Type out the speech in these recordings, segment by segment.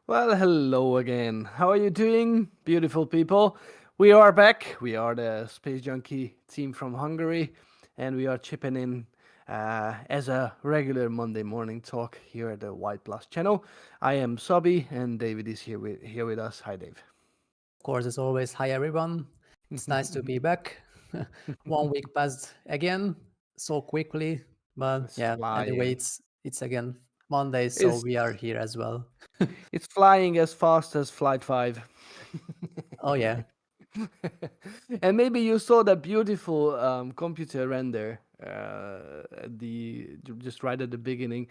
Well, hello again. How are you doing, beautiful people? We are back. We are the Space Junkie team from Hungary, and we are chipping in as a regular Monday morning talk here at the White Plus channel. I am Szabi, and David is here with us. Hi, Dave. Of course, as always, hi everyone. It's nice to be back. 1 week passed again so quickly, but It's yeah. Anyway, flying. it's again Monday, so It's we are here as well. it's flying as fast as Flight 5. Oh yeah, Right. And maybe you saw that beautiful computer render just right at the beginning.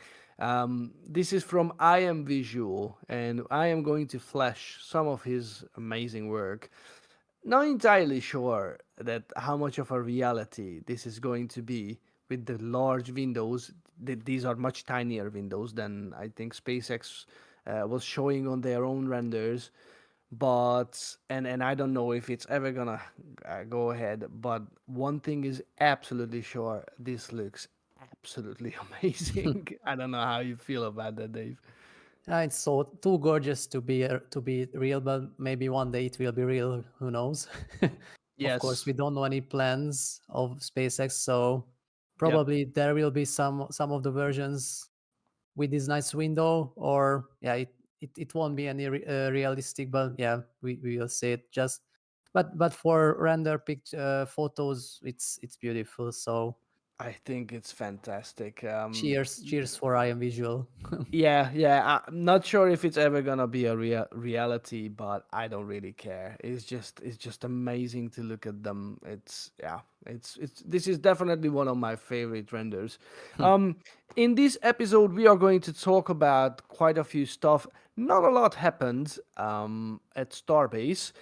This is from I Am Visual, and I am going to flash some of his amazing work. Not entirely sure that how much of a reality this is going to be with the large windows. These are much tinier windows than I think SpaceX was showing on their own renders, but and I don't know if it's ever gonna go ahead. But one thing is absolutely sure: this looks absolutely amazing. I don't know how you feel about that, Dave. it's so too gorgeous to be real, but maybe one day it will be real. Who knows? Of course, Yes. we don't know any plans of SpaceX, so Yep. probably there will be some of the versions with this nice window, or yeah, it won't be any realistic, but yeah, we will see it. Just but for render picture photos, it's beautiful. So I think it's fantastic. cheers for I am visual. Yeah, yeah. I'm not sure if it's ever gonna be a reality, but I don't really care. It's just amazing to look at them. It's yeah. It's this is definitely one of my favorite renders. Um, in this episode, we are going to talk about quite a few stuff. Not a lot happened at Starbase.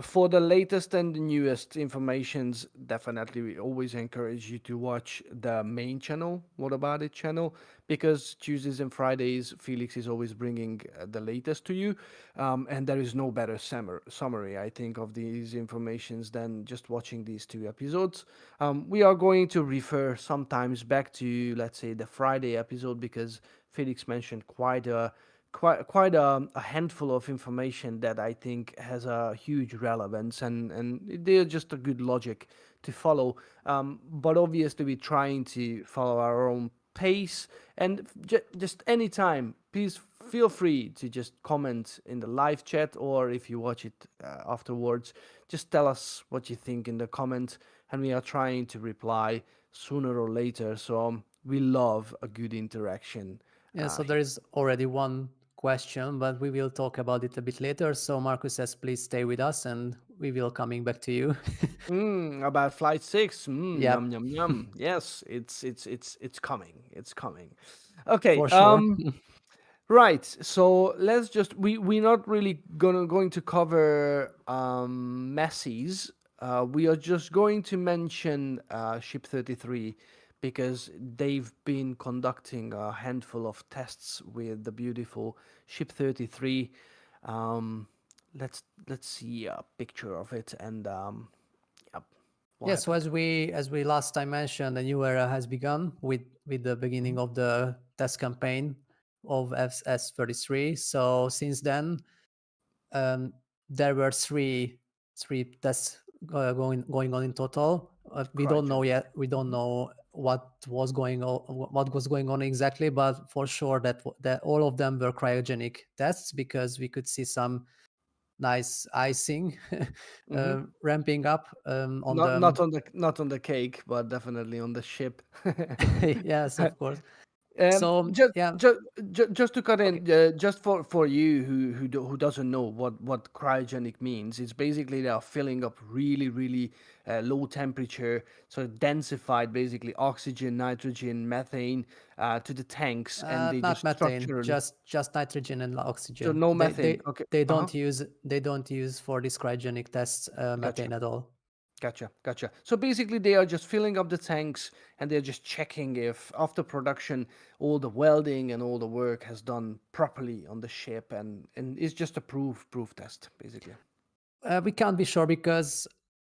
For the latest and the newest informations, definitely we always encourage you to watch the main channel, What About It channel, because Tuesdays and Fridays, Felix is always bringing the latest to you. And there is no better summary, I think, of these informations than just watching these two episodes. We are going to refer sometimes back to, let's say, the Friday episode, because Felix mentioned quite a handful of information that I think has a huge relevance, and they're just a good logic to follow. But obviously, we're trying to follow our own pace, and just anytime, please feel free to just comment in the live chat, or if you watch it afterwards, just tell us what you think in the comment, and we are trying to reply sooner or later. So we love a good interaction. Yeah, so there is already one question, but we will talk about it a bit later. So Marcus says, please stay with us, and we will coming back to you. About Flight 6. Yum Yep, yum yum. Yes, it's coming. It's coming. Okay. for sure. Right. So let's just we're not really going to cover Messi's. We are just going to mention Ship 33, because they've been conducting a handful of tests with the beautiful Ship 33. Um, let's see a picture of it, and yep, what Yeah, so happened? as we last time mentioned, a new era has begun with the beginning Mhm. of the test campaign of S33. So since then, um, there were three tests going on in total. We don't know Cryogenic. yet. We don't Mhm. know what was going on exactly, but for sure that all of them were cryogenic tests, because we could see some nice icing Mhm. ramping up on Not the not on the cake, but definitely on the ship. yes, of course. Um, So just, yeah, just, just to cut okay. in, just for you who doesn't know what cryogenic means, it's basically they are filling up really low temperature, so densified basically oxygen, nitrogen, methane to the tanks, and they Not just methane, structurally. just nitrogen and So oxygen. no They methane. they Okay. they Uh huh. don't use for this cryogenic tests Gotcha. methane at all. Gotcha. So basically, they are just filling up the tanks, and they're just checking if after production all the welding and all the work has done properly on the ship, and it's just a proof test basically. We can't be sure because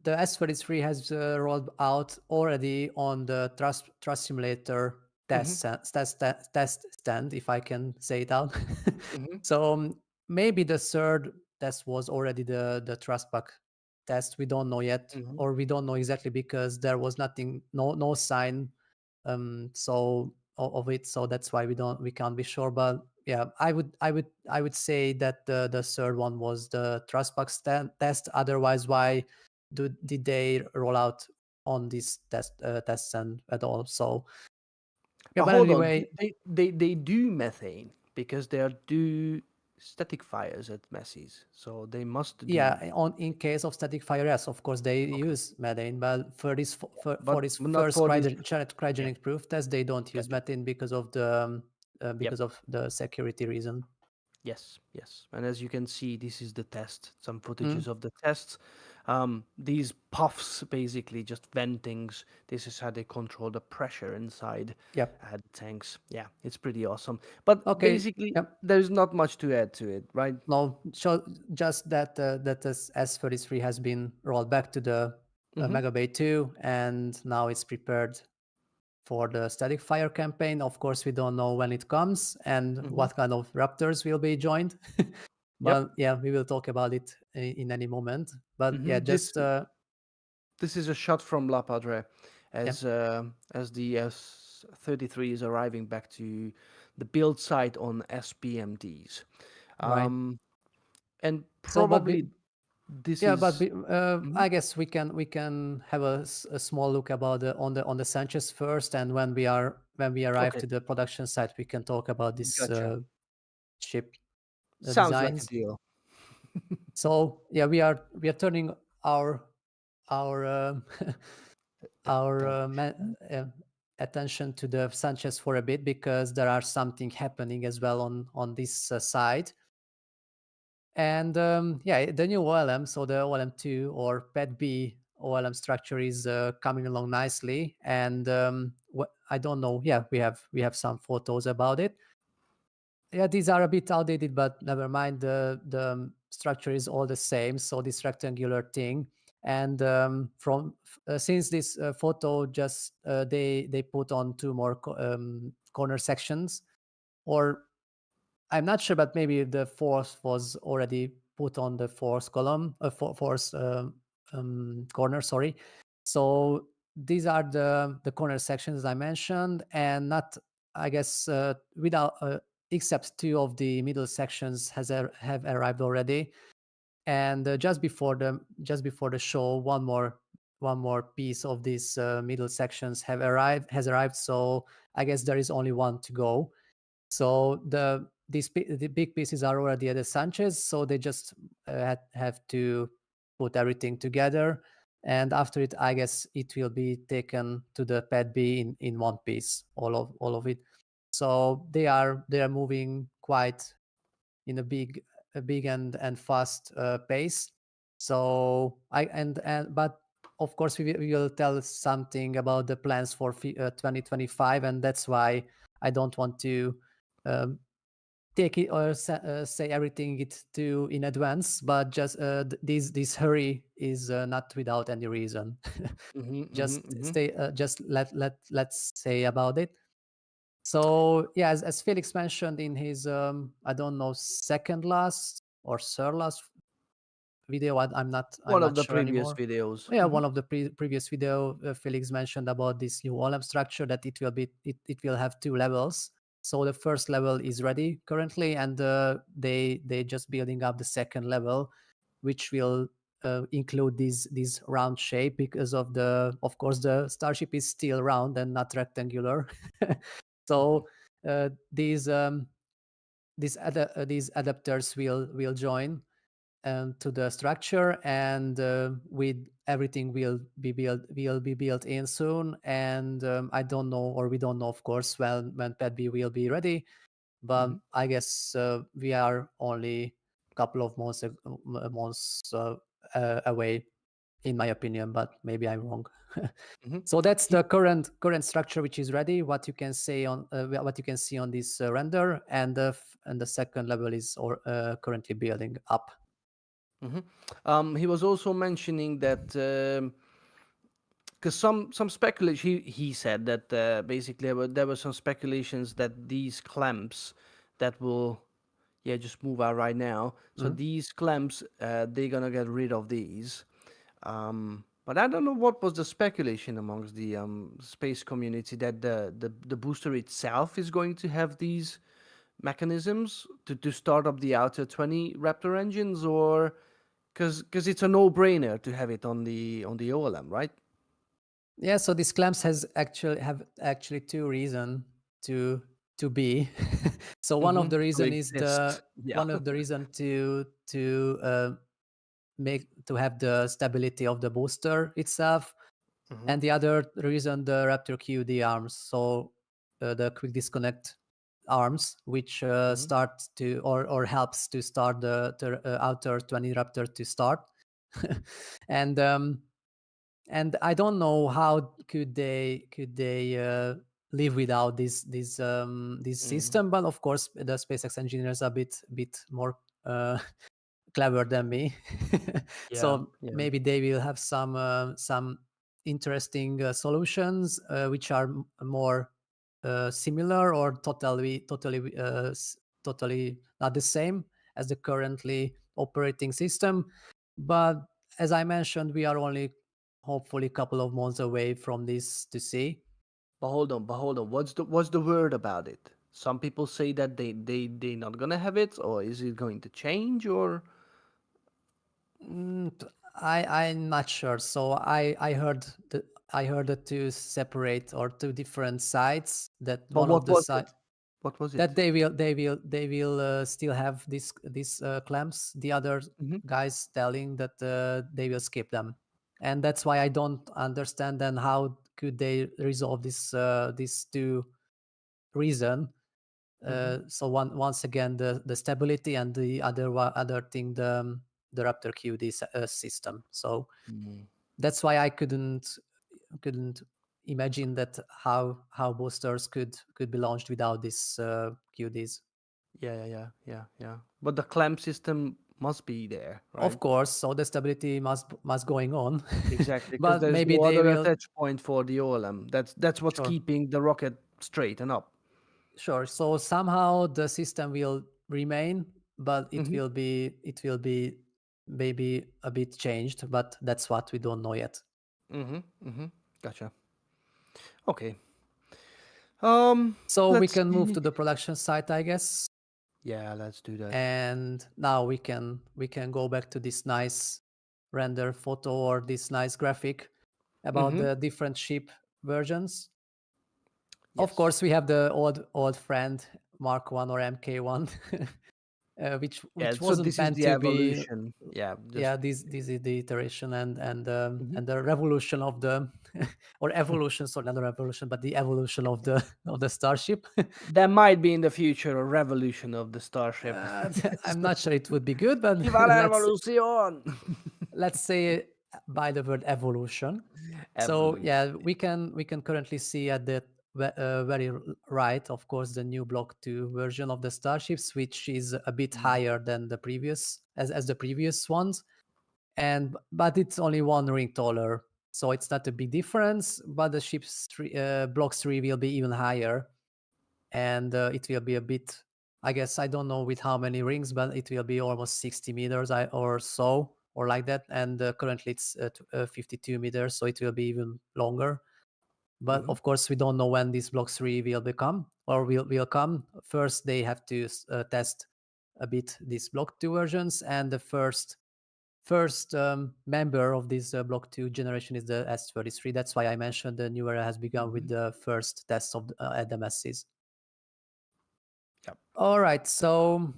the S33 has rolled out already on the trust simulator Mm-hmm. test stand, if I can say it out. Mm-hmm. So maybe the third test was already the thrust pack test. We don't know yet, Hmm. or we don't know exactly because there was nothing, no sign, of it. So that's why we can't be sure. But yeah, I would say that the third one was the thrust pack test. Otherwise, why did they roll out on this tests and at all? So yeah, But but hold on, anyway, they do methane because they are do static fires at Messi's, so they must do. yeah, on in case of static fire, yes, of course they Okay, use methane, but for this for this but not first for this. Yeah, cryogenic proof test, they don't use gotcha. methane Yep. because of the security reason. Yes, yes. And as you can see, this is the test. Some Mm, footages of the tests. These puffs, basically just ventings. This is how they control the pressure inside yep. the tanks. Yeah, it's pretty awesome. But Okay. basically, Yep. there's not much to add to it, right? No, so just that that this S33 has been rolled back to the Mm-hmm. Mega Bay 2, and now it's prepared for the static fire campaign. Of course, we don't know when it comes and Mm-hmm. what kind of raptors will be joined. Yep. But yeah, we will talk about it in any moment. But yeah, Mm-hmm. just This is a shot from La Padre yeah, as the S33 is arriving back to the build site on SPMDs. right. Um, and So, probably this yeah, but is. Mhm. I guess we can have a small look about the Sanchez first, and when we arrive Okay, to the production site, we can talk about this gotcha. ship Sounds like a designs. deal. So yeah, we are turning our our our Attention. attention to the Sanchez for a bit because there are something happening as well on this side. And yeah, the new OLM, so the OLM2 or PET-B OLM structure is coming along nicely. And I don't know. Yeah, we have some photos about it. Yeah, these are a bit outdated, but never mind. The structure is all the same. So this rectangular thing, and from since this photo just they put on two more corner sections, or I'm not sure, but maybe the fourth was already put on the fourth column, fourth corner. Sorry. So these are the corner sections I mentioned, and not, I guess, without except two of the middle sections have arrived already. And just before the show, one more piece of these middle sections has arrived. So I guess there is only one to go. So the big pieces are already at the Sanchez, so they just have to put everything together, and after it, I guess it will be taken to the Pad B in one piece, all of it. So they are moving quite in a big and fast pace. So and but of course we will tell something about the plans for 2025, and that's why I don't want to um, take it or say everything it to in advance, but just this hurry is not without any reason. Mm-hmm, mm-hmm, Just mm-hmm. stay just let's say about it. So yeah, as Felix mentioned in his I don't know, second last or third last video, I'm One of not the sure previous anymore. videos. Yeah, Mm-hmm. one of the previous video, Felix mentioned about this new OLM structure, that it will have two levels. So the first level is ready currently, and they just building up the second level, which will include this round shape, because of course the Starship is still round and not rectangular. Mm-hmm. So these these adapters will join to the structure, and with everything will be built in soon. And I don't know, or we don't know, of course, when Pad B will be ready, but Mm-hmm. I guess we are only a couple of months away, in my opinion, but maybe I'm wrong. Mm-hmm. So that's He, the current structure which is ready. What you can say on what you can see on this render, and the second level is currently building up. mhm. He was also mentioning that because some speculation he said that basically there were some speculations that these clamps that will Yeah, just move out right now. So Mhm. these clamps, they're gonna get rid of these. But I don't know what was the speculation amongst the space community that the booster itself is going to have these mechanisms to start up the outer 20 Raptor engines, or because it's a no-brainer to have it on the OLM, right? Yeah, so these clamps have actually two reason to to be. So one of Mm-hmm. the To reason is the exist. Yeah. one of the reason to make to have the stability of the booster itself, Mm-hmm. and the other reason the Raptor QD arms. So the quick disconnect arms, which Mm-hmm. start to or helps to start the outer 20 Raptor to start, and and I don't know how could they live without this Mm. system. But of course, the SpaceX engineers are a bit more clever than me, Yeah. so Yeah. maybe they will have some interesting solutions which are more similar or totally not the same as the currently operating system. But as I mentioned, we are only hopefully a couple of months away from this to see. But hold on. What's the word about it? Some people say that they not gonna have it, or is it going to change, or I'm not sure. So I heard the two separate or two different sides. That but one of what the was side it? What was that it? they will still have these clamps. The other Mm-hmm. guys telling that they will skip them, and that's why I don't understand then how could they resolve these two reason. Mm-hmm. So once again the stability, and the other thing the Raptor QD system. So Mm. that's why I couldn't imagine that how boosters could be launched without these QDs. Yeah. But the clamp system must be there, right? Of course, so the stability must going on, Exactly, because but there's maybe no they other will. attach point for the OLM. That's what's Sure, keeping the rocket straight and up. sure. So somehow the system will remain, but Mm-hmm. it will be maybe a bit changed. But that's what we don't know yet. Mm-hmm. Mm-hmm. Gotcha. Okay. So we Let's can move see. to the production site, I guess, Yeah, let's do that. and now we can go back to this nice render photo or this nice graphic about Mm-hmm. the different ship versions. Of Yes. course, we have the old friend Mark 1 or MK1, Yeah. which So wasn't this is meant the to be. evolution. Yeah. Just. Yeah, this is the iteration Mhm. and the revolution of the or evolution, sorry, not the revolution, but the evolution of the of the Starship. There might be in the future a revolution of the Starship. uh, I'm not sure it would be good, but Viva la revolución! let's say by the word evolution. So Evolution. yeah, we can currently see at the very right, of course, the new Block 2 version of the Starships, which is a bit Mm. higher than the previous as the previous ones, and but it's only one ring taller, so it's not a big difference. But the Block 3 will be even higher, and it will be a bit. I guess I don't know with how many rings, but it will be almost 60 meters or so, or like that. And currently it's 52 meters, so it will be even longer. But Mhm. of course, we don't know when this Block 3 will become or will come. First, they have to test a bit these Block 2 versions, and the first member of this Block 2 generation is the S33. That's why I mentioned the new era has begun with Mhm. the first test of at the masses. Yep. All right, so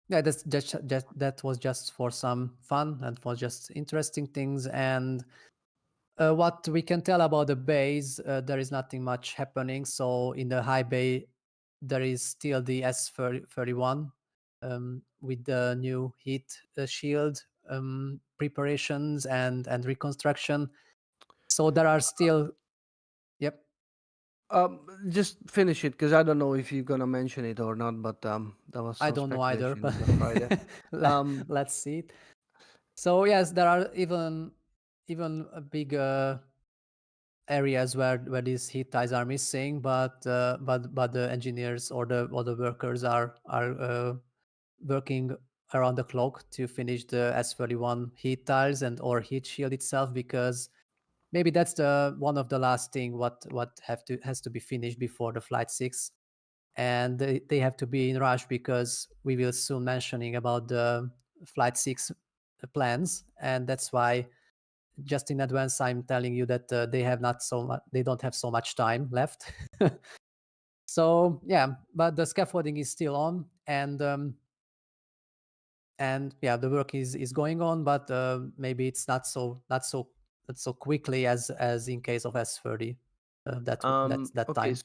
yeah, that was just for some fun and for just interesting things. And what we can tell about the bays, there is nothing much happening. So in the high bay, there is still the S31 with the new heat shield preparations and reconstruction. So there are still, yep, Just finish it because I don't know if you're gonna mention it or not, but there was I some don't know either, speculation but on the Friday. Um, let's see it. So yes, there are even a big areas where these heat ties are missing, but the engineers or the workers are working around the clock to finish the S31 heat tiles and or heat shield itself, because maybe that's the one of the last thing what has to be finished before the flight 6. And they have to be in rush because we will soon mentioning about the flight 6 plans, and that's why just in advance I'm telling you that they don't have so much time left. So yeah, but the scaffolding is still on, and yeah, the work is going on, but maybe it's not so quickly as in case of S30. That's that Okay, time.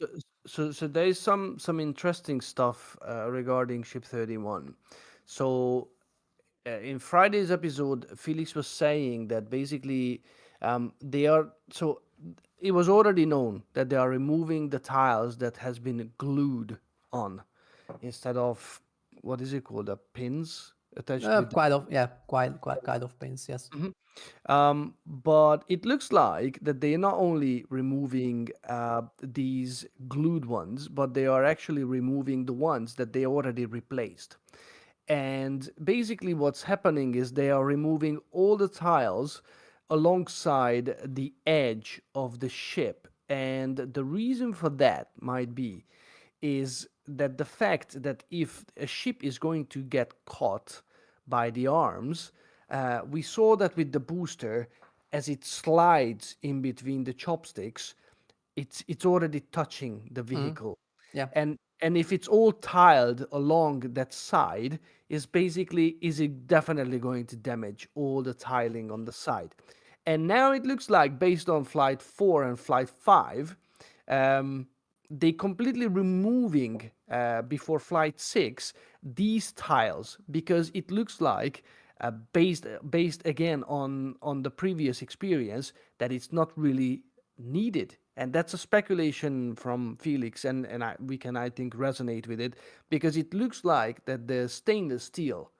so there is some interesting stuff regarding Ship 31. So in Friday's episode, Felix was saying that basically they are so it was already known that they are removing the tiles that has been glued on instead of what is it called, the pins attached with the. Quite of yeah, quite kind of pains. Yes. Mhm. But it looks like that they're not only removing these glued ones, but they are actually removing the ones that they already replaced. And basically, what's happening is they are removing all the tiles alongside the edge of the ship. And the reason for that might be is that the fact that if a ship is going to get caught by the arms, we saw that with the booster, as it slides in between the chopsticks, it's already touching the Mhm. vehicle, Yeah. and if it's all tiled along that side, is it definitely going to damage all the tiling on the side. And now it looks like, based on flight 4 and flight 5, um, they completely removing before flight 6 these tiles, because it looks like based again on the previous experience, that it's not really needed. And that's a speculation from Felix, and we can, I think, resonate with it, because it looks like that the stainless steel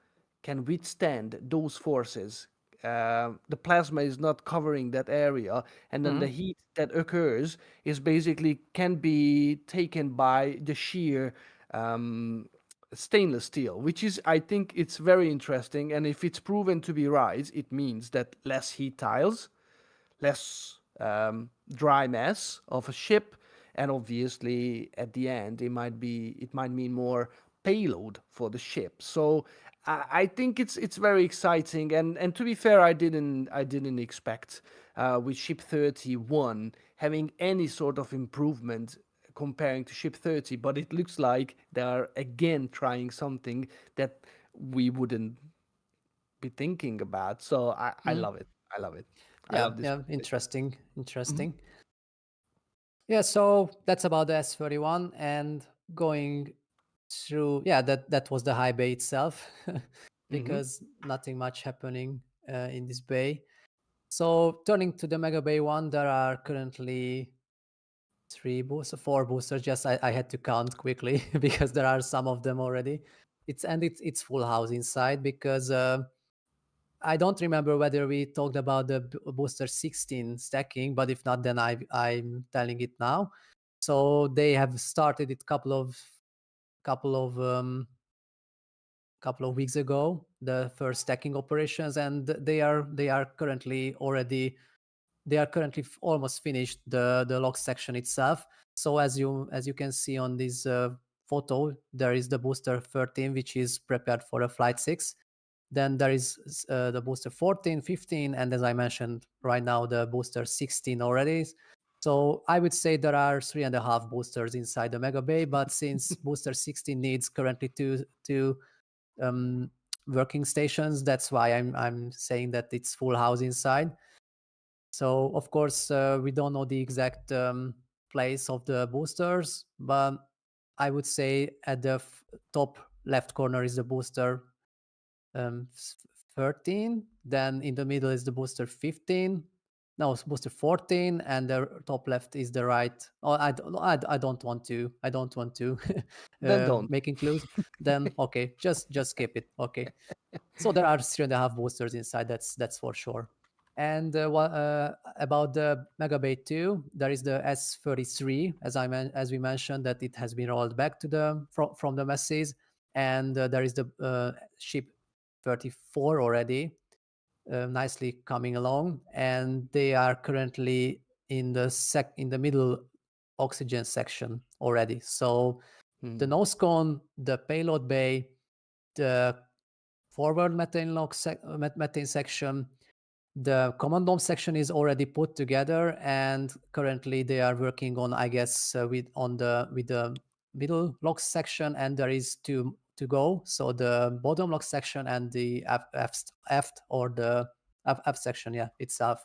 can withstand those forces. The plasma is not covering that area, and then the Mhm. heat that occurs is basically can be taken by the sheer um, stainless steel, which is, I think, it's very interesting. And if it's proven to be right, it means that less heat tiles, less dry mass of a ship, and obviously at the end it might mean more payload for the ship. So I think it's very exciting, and to be fair, I didn't expect with Ship 31 having any sort of improvement comparing to Ship 30, but it looks like they are again trying something that we wouldn't be thinking about. So I Mhm. love it. I love it. I Yeah. love this. Yeah. Interesting. Mhm, Interesting. Yeah. So that's about the S31, and going through. Yeah. That was the high bay itself, mhm, because nothing much happening in this bay. So turning to the Mega Bay one, there are currently four boosters. Just I had to count quickly because there are some of them already. It's full house inside, because I don't remember whether we talked about the booster 16 stacking, but if not, then I'm telling it now. So they have started it couple of couple of weeks ago, the first stacking operations, and they are currently already almost finished the log section itself. So as you can see on this photo, there is the booster 13, which is prepared for a flight 6. Then there is the booster 14, 15, and as I mentioned right now, the booster 16 already. So I would say there are 3.5 boosters inside the Mega Bay, but since booster 16 needs currently two um, working stations, that's why I'm saying that it's full house inside. So of course we don't know the exact place of the boosters, but I would say at the top left corner is the booster um, 13. Then in the middle is the booster 15. No, it's booster 14, and the top left is the right. Oh, I don't want to then don't. making clues. Then okay, just skip it. Okay. So there are 3.5 boosters inside. That's for sure. And about the Megabase 2, there is the S33, as we mentioned, that it has been rolled back to the from the masses, and there is the ship 34 already, nicely coming along, and they are currently in the middle oxygen section already. So the Hmm. nose cone, the payload bay, the forward methane section, the command dome section is already put together, and currently they are working on, I guess, with the middle lock section, and there is two to go. So the bottom lock section and the F or the F section, yeah, itself.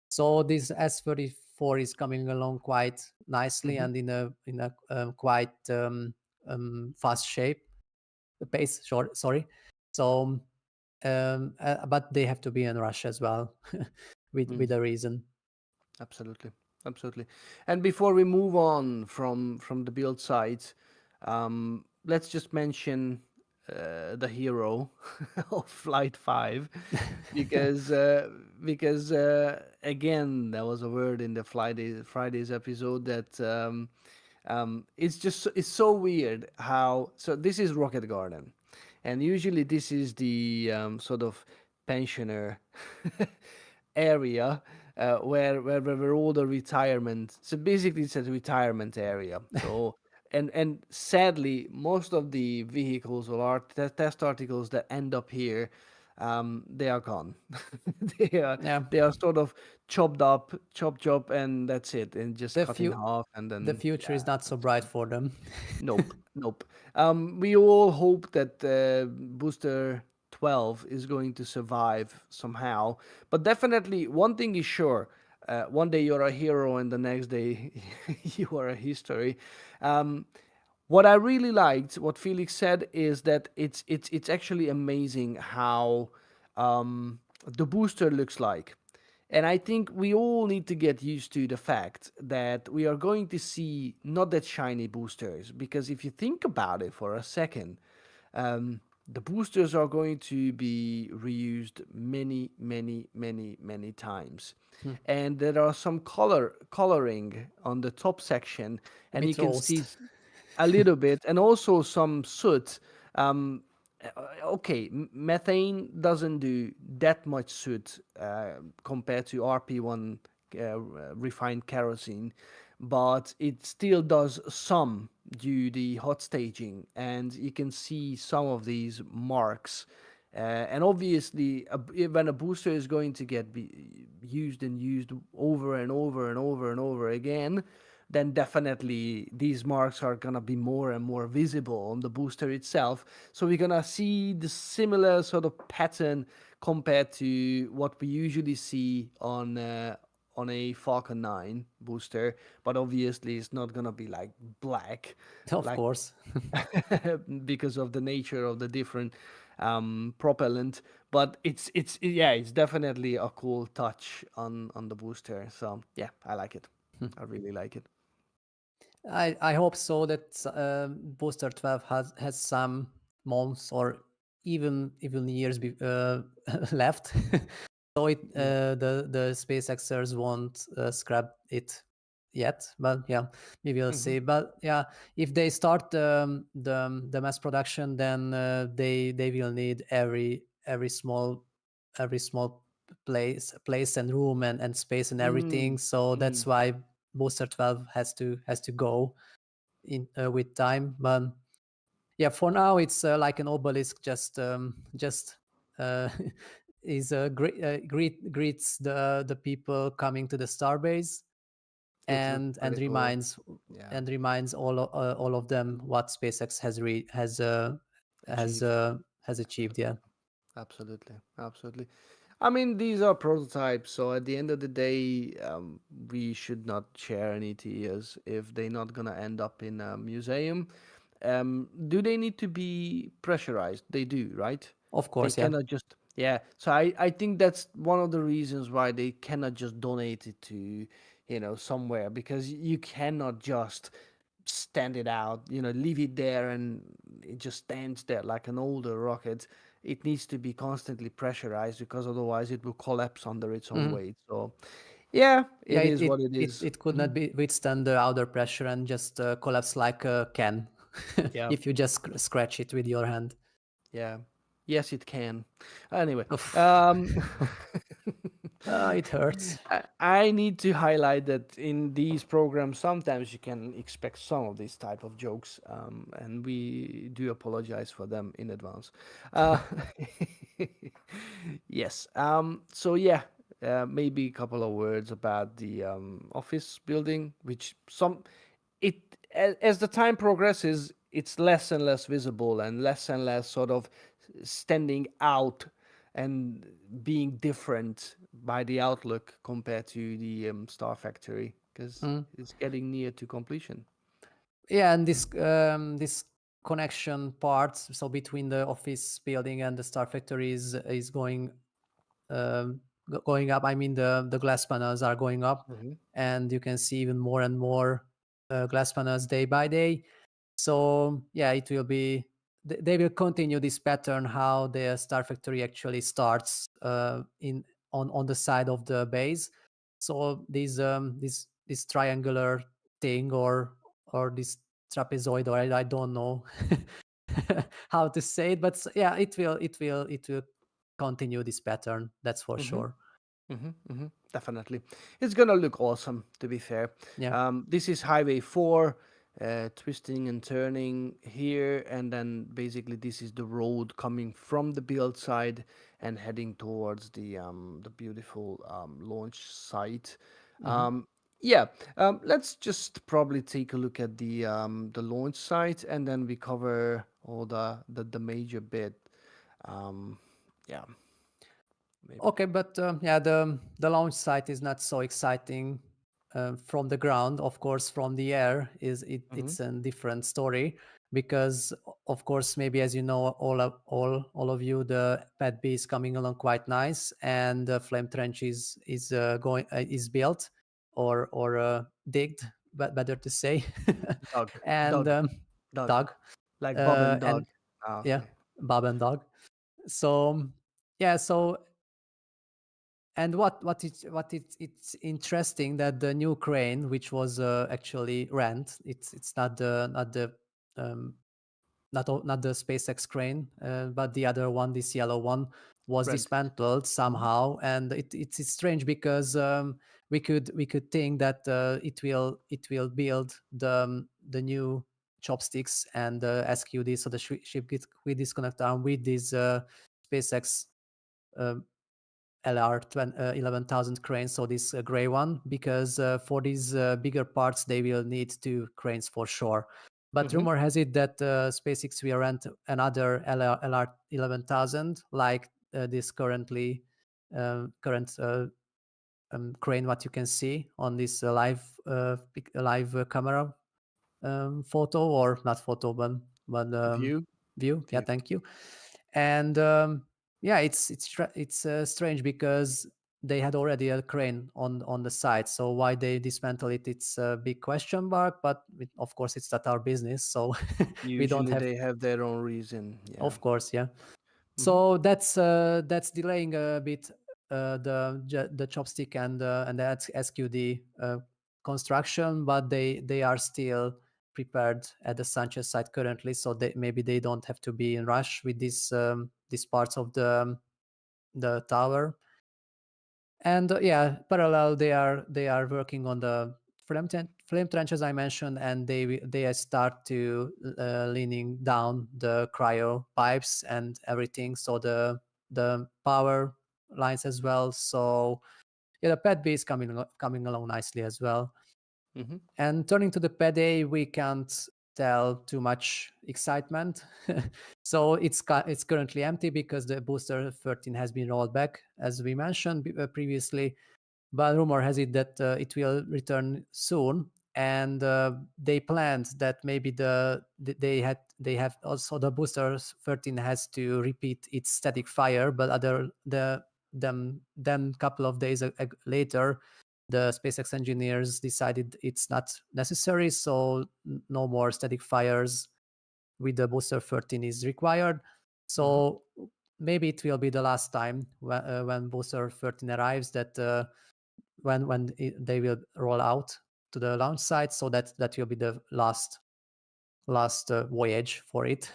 So this S34 is coming along quite nicely Hmm. and in a quite fast pace. Sorry. So but they have to be in rush as well, with a reason. Absolutely, absolutely. And before we move on from the build side, let's just mention the hero of Flight 5, because again, there was a word in the Friday's episode that it's so weird how, so this is Rocket Garden, and usually this is the sort of pensioner area, where all the retirement. So basically, it's a retirement area. So and sadly, most of the vehicles or test articles that end up here, they are gone. they are Yeah, they are sort of chopped up, chop, and that's it, and just the cut in few half, and the then future yeah, is not so that's bright gone. for them. Nope, nope. We all hope that Booster 12 is going to survive somehow. But definitely, one thing is sure. One day you're a hero, and the next day you are a history. Um, what I really liked, what Felix said, is that it's actually amazing how the booster looks like. And I think we all need to get used to the fact that we are going to see not that shiny boosters, because if you think about it for a second, the boosters are going to be reused many times. Hmm. And there are some coloring on the top section, A and you bit can see roast. a little bit, and also some soot. Um, okay, methane doesn't do that much soot compared to RP1 refined kerosene, but it still does some due the hot staging, and you can see some of these marks. And obviously, when a booster is going to get used and used over and over and over and over again, then definitely these marks are gonna be more and more visible on the booster itself. So we're gonna see the similar sort of pattern compared to what we usually see on a Falcon 9 booster, but obviously it's not gonna be like black, Of like course. because of the nature of the different propellant. But yeah, it's definitely a cool touch on the booster. So yeah, I like it. I really like it. I hope so that Booster 12 has some months or even years left. So Yeah. the SpaceXers won't scrap it yet, but yeah, maybe we'll Hmm. see. But yeah, if they start the mass production, then they will need every small place and room and space and everything. Mm. So that's Mm. why Booster 12 has to go in with time. But yeah, for now it's like an obelisk, just uh, is greets the people coming to the Starbase, It looks and pretty cool. Yeah. reminds all of them what SpaceX Achieved. has achieved. Yeah, Absolutely. Absolutely. I mean, these are prototypes, so at the end of the day, we should not share any tears if they're not gonna end up in a museum. Do they need to be pressurized? They do, right? of They course. Yeah, cannot just, yeah. So I think that's one of the reasons why they cannot just donate it to, somewhere, because you cannot just stand it out, leave it there and it just stands there like an older rocket. it needs to be constantly pressurized because otherwise it will collapse under its own Mhm. weight. So yeah, Yeah, it is what it it is. it could not be withstand the outer pressure and just collapse like a can Yeah, if you just scratch it with your hand. yeah, yes, it can. Anyway, Oof. um, It hurts. I need to highlight that in these programs, sometimes you can expect some of these type of jokes, and we do apologize for them in advance. Uh, yes. So yeah, maybe a couple of words about the office building, which it as the time progresses, it's less and less visible and less sort of standing out and being different by the outlook compared to the Star Factory because Mm. it's getting near to completion. Yeah, and this connection part, so between the office building and the Star Factory is going up. I mean, the glass panels are going up, Hmm. and you can see even more and more glass panels day by day. So yeah, it will be. They will continue this pattern how the Star Factory actually starts in on the side of the base. So this triangular thing or this trapezoid, or I don't know how to say it, but yeah, it will continue this pattern. That's for Hmm. sure. Definitely. It's gonna look awesome, to be fair. Yeah. This is Highway 4, twisting and turning here, and then basically this is the road coming from the build side and heading towards the beautiful launch site. Hmm. Um, yeah, let's just probably take a look at the launch site, and then we cover all the major bit. Um, yeah, maybe. Okay, but yeah, the launch site is not so exciting from the ground. Of course, from the air Mm-hmm. it's a different story because, of course, maybe as you know, all of you, the Pad B is coming along quite nice, and the flame trench is built or digged, but better to say, Dog, and dog, dog, dug, like Bob and and Dog. Ah, yeah, okay. Bob and dog. So yeah, so and it's interesting that the new crane, which was actually rent, it's um, not the SpaceX crane, but the other one, this yellow one, was Rented. dismantled Mhm. somehow, and it's strange because we could think that it will build the new chopsticks and SQD, so the ship gets with this connect arm with this SpaceX uh, LR 11,000 cranes, so this gray one, because for these bigger parts they will need two cranes for sure. But Mhm. rumor has it that SpaceX will rent another LR 11,000, like this current crane what you can see on this live camera photo, or not photo, but View. view. Yeah, View. thank you. And yeah, it's strange because they had already a crane on the site. So why they dismantle it? It's a big question mark. But of course, it's not our business, so we don't Usually have. they have their own reason. Yeah. Of course, yeah. Mhm. So that's delaying a bit the chopstick and the SQD construction, but they are still prepared at the Sanchez site currently, so maybe they don't have to be in rush with these parts of the tower. And yeah, parallel they are working on the flame trench as I mentioned, and they start to leaning down the cryo pipes and everything, so the power lines as well. So yeah, the pad B is coming along nicely as well. Mhm. And turning to the pad A, we can't tell too much excitement. So it's currently empty because the booster 13 has been rolled back, as we mentioned previously. But rumor has it that it will return soon, and they planned that maybe they have also the booster 13 has to repeat its static fire, but other the then couple of days later, the SpaceX engineers decided it's not necessary, so no more static fires with the booster 13 is required. Mhm. So maybe it will be the last time when booster 13 arrives, that they will roll out to the launch site. So that will be the last voyage for it,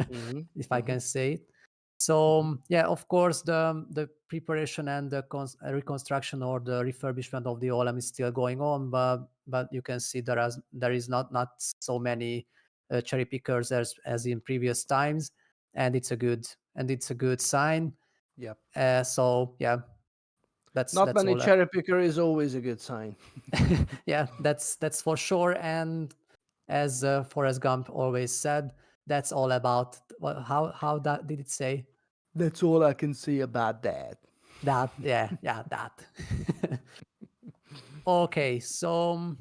Hmm. if I Hmm. can say it. So yeah, of course, the preparation and the reconstruction or the refurbishment of the OLM is still going on, but you can see there is not so many cherry pickers as in previous times, and it's a good sign. Yep. So yeah, Not that's many all. cherry picker is always a good sign. Yeah, that's for sure. And as Forrest Gump always said, that's all about how that did it say That's all I can say about that. that. Yeah, that. Okay, so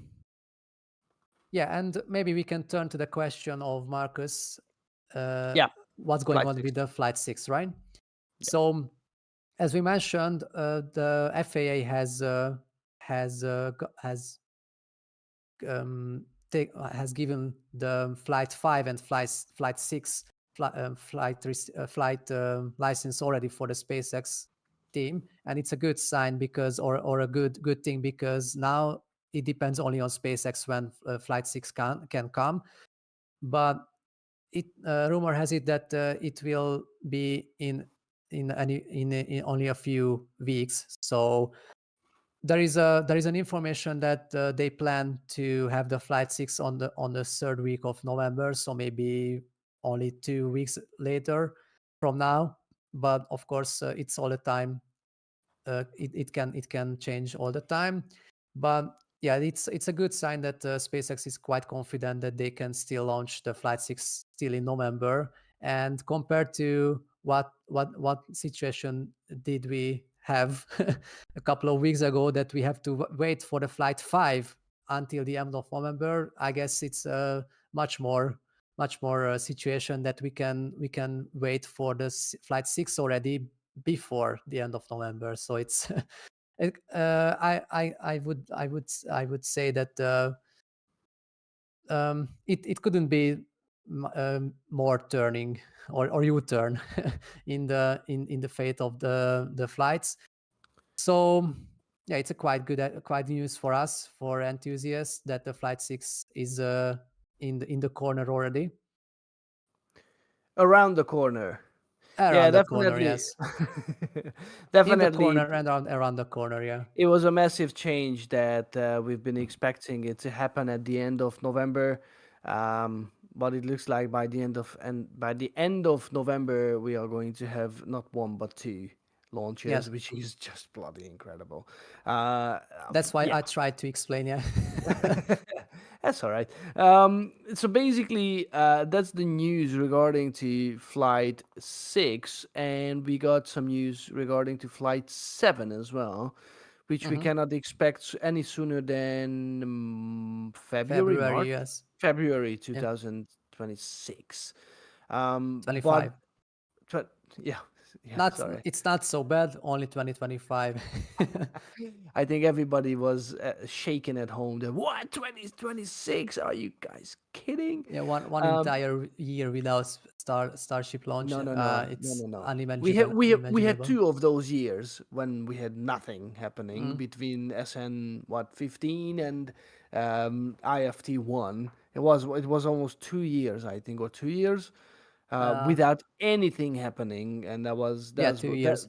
yeah, and maybe we can turn to the question of Marcus. Uh, Yeah, what's going flight on six. with the Flight 6, right? Yeah. So as we mentioned, the FAA has has given the Flight 5 and Flight 6 flight license already for the SpaceX team, and it's a good sign because, or a good thing, because now it depends only on SpaceX when Flight 6 can come. But rumor has it that it will be in only a few weeks. So there is an information that they plan to have the Flight 6 on the third week of November, so maybe only 2 weeks later from now. But of course, it's all the time. It can change all the time. But yeah, it's a good sign that SpaceX is quite confident that they can still launch the Flight 6 still in November. And compared to what situation did we have a couple of weeks ago, that we have to wait for the Flight 5 until the end of November, I guess it's a much more situation that we can wait for the Flight 6 already before the end of November. So it's I would say that it couldn't be more turning or U-turn in the fate of the flights. So yeah, it's a quite news for us, for enthusiasts, that the Flight 6 is in the corner already. Around the corner. Yeah, Around the corner, definitely. yes. In the Definitely. corner and around the corner, yeah. It was a massive change that we've been expecting it to happen at the end of November. But it looks like by the end of November we are going to have not one but two launches, Yes. which is just bloody incredible. Uh, That's why yeah. I tried to explain, yeah. That's all right. So basically, that's the news regarding to Flight 6, and we got some news regarding to Flight 7 as well, which we Mhm. cannot expect any sooner than February, February, March, yes. February Yeah. 2026. But 25. tw- yeah, yeah, Not sorry. It's not so bad, only 2025. I think everybody was shaken at home. That what 2026? Are you guys kidding? Yeah, one Um, entire year without Starship launch. no, no, no, no, It's no, no. We had unimaginable. two of those years when we had nothing happening Mm. between SN 15 and IFT 1. It was almost 2 years, I think, or 2 years Uh, without anything happening, and that was yeah, that's 2 years,